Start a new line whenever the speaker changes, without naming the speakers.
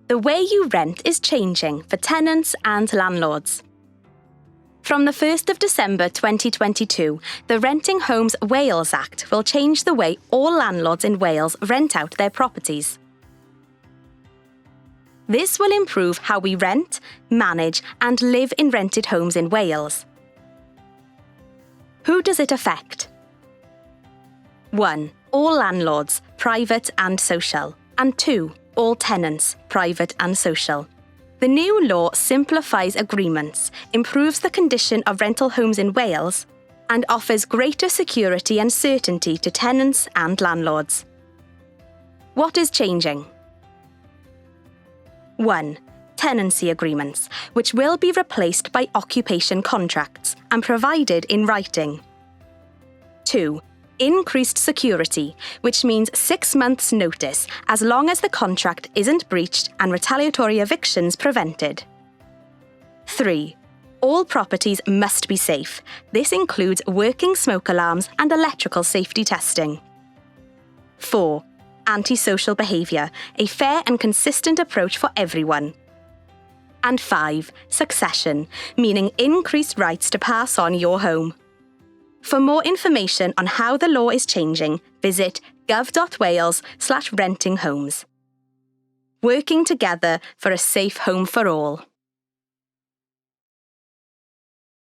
The way you rent is changing for tenants and landlords. From the 1st of December 2022, the Renting Homes Wales Act will change the way all landlords in Wales rent out their properties. This will improve how we rent, manage and live in rented homes in Wales. Who does it affect? 1. All landlords, private and social. And 2. All tenants, private and social. The new law simplifies agreements, improves the condition of rental homes in Wales, and offers greater security and certainty to tenants and landlords. What is changing? 1. Tenancy agreements, which will be replaced by occupation contracts and provided in writing. 2. Increased security, which means 6 months' notice as long as the contract isn't breached and retaliatory evictions prevented. 3. All properties must be safe. This includes working smoke alarms and electrical safety testing. 4. Antisocial behaviour, a fair and consistent approach for everyone. And 5. Succession, meaning increased rights to pass on your home. For more information on how the law is changing, visit gov.wales/rentinghomes. Working together for a safe home for all.